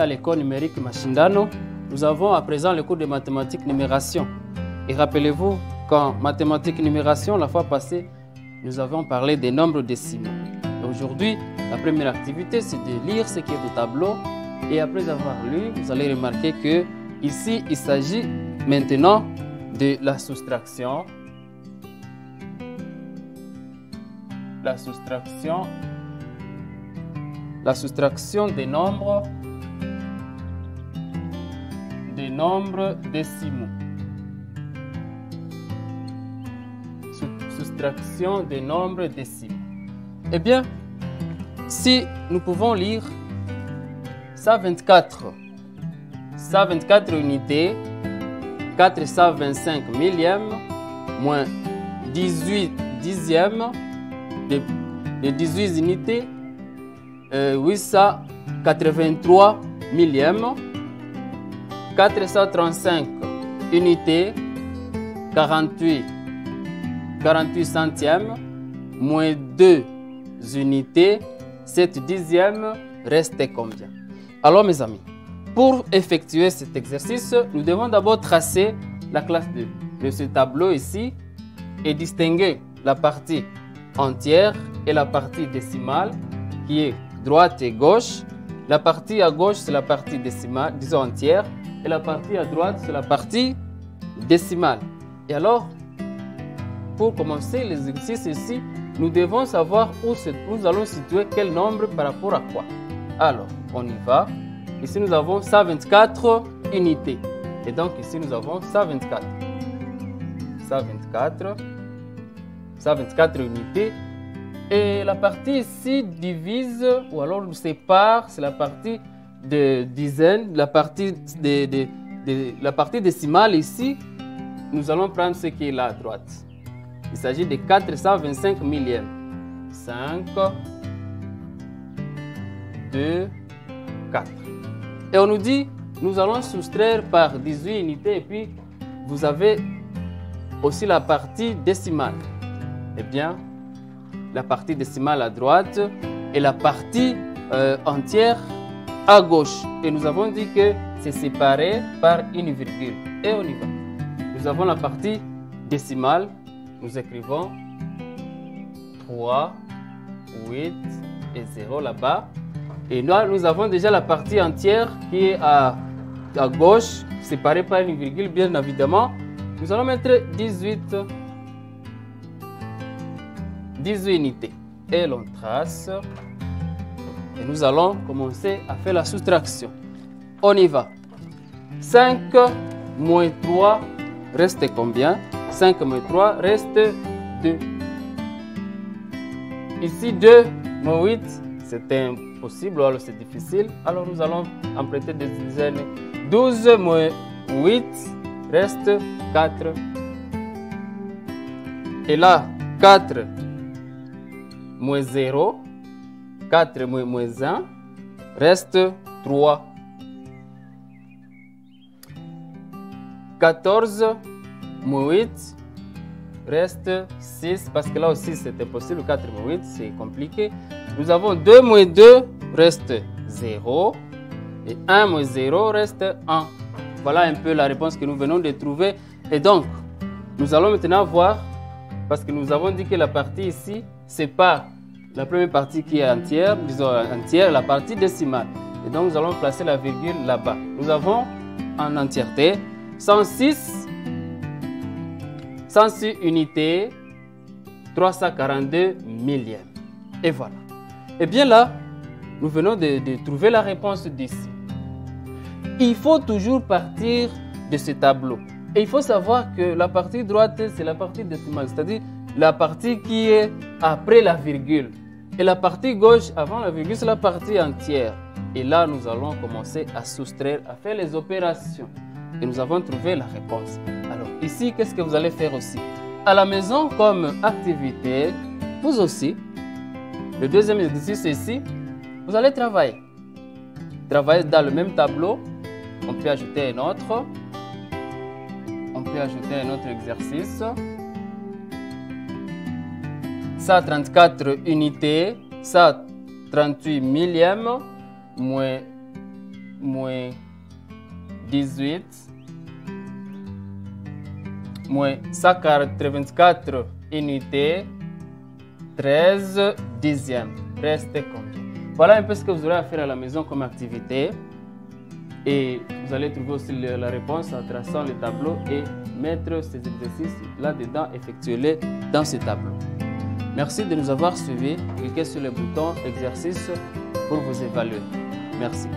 à l'école numérique Mashindano. Nous avons à présent le cours de mathématiques numération. Et rappelez-vous qu'en mathématiques numération, la fois passée, nous avons parlé des nombres décimaux. Aujourd'hui, la première activité, c'est de lire ce qui est au tableau. Et après avoir lu, vous allez remarquer que ici, il s'agit maintenant de la soustraction. La soustraction des nombres décimaux. Soustraction des nombres décimaux. Eh bien, si nous pouvons lire 124 unités, 425 millièmes, moins 18 dixièmes de 18 unités, 883 millièmes, 435 unités, 48 centièmes, moins 2 unités, 7 dixièmes, reste combien? Alors mes amis, pour effectuer cet exercice, nous devons d'abord tracer la classe de ce tableau ici et distinguer la partie entière et la partie décimale qui est droite et gauche. La partie à gauche, c'est la partie décimale, disons entière, et la partie à droite, c'est la partie décimale. Et alors, pour commencer l'exercice ici, nous devons savoir où nous allons situer quel nombre par rapport à quoi. Alors, on y va. Ici, nous avons 124 unités. Et donc, ici, nous avons 124 unités. Et la partie ici divise, ou alors nous sépare, c'est la partie de dizaines, la partie décimale ici. Nous allons prendre ce qui est là à droite. Il s'agit de 425 millièmes. 5, 2, 4. Et on nous dit, nous allons soustraire par 18 unités et puis vous avez aussi la partie décimale. Eh bien, la partie décimale à droite et la partie entière à gauche. Et nous avons dit que c'est séparé par une virgule. Et on y va. Nous avons la partie décimale. Nous écrivons 3, 8 et 0 là-bas. Et là, nous avons déjà la partie entière qui est à gauche, séparée par une virgule, bien évidemment. Nous allons mettre 18 unités. Et l'on trace. Et nous allons commencer à faire la soustraction. On y va. 5 moins 3 reste combien? 5 moins 3 reste 2. Ici, 2 moins 8, c'est impossible, alors c'est difficile. Alors nous allons emprunter des dizaines. 12 moins 8 reste 4. Et là, 4 moins 0, 4 moins 1, reste 3. 14 moins 8 reste 6, parce que là aussi c'était possible, 4 moins 8 c'est compliqué. Nous avons 2 moins 2 reste 0 et 1 moins 0 reste 1. Voilà un peu la réponse que nous venons de trouver. Et donc, nous allons maintenant voir, parce que nous avons dit que la partie ici, c'est pas la première partie qui est entière, disons entière, la partie décimale. Et donc nous allons placer la virgule là-bas. Nous avons en entièreté 106 unités, 342 millièmes. Et voilà. Et bien là, nous venons de trouver la réponse d'ici. Il faut toujours partir de ce tableau. Et il faut savoir que la partie droite, c'est la partie décimale, c'est-à-dire la partie qui est après la virgule. Et la partie gauche, avant la virgule, c'est la partie entière. Et là, nous allons commencer à soustraire, à faire les opérations. Et nous avons trouvé la réponse. Alors ici, qu'est-ce que vous allez faire aussi? À la maison, comme activité, vous aussi, le deuxième exercice ici, vous allez travailler. Travailler dans le même tableau. On peut ajouter un autre. On peut ajouter un autre exercice. 134 unités, 138 millièmes, moins moins 18 moins 184 unités, 13 dixièmes. Reste combien? Voilà un peu ce que vous aurez à faire à la maison comme activité. Et vous allez trouver aussi la réponse en traçant le tableau et mettre ces exercices là-dedans, effectuez-les dans ce tableau. Merci de nous avoir suivis. Cliquez sur le bouton exercice pour vous évaluer. Merci.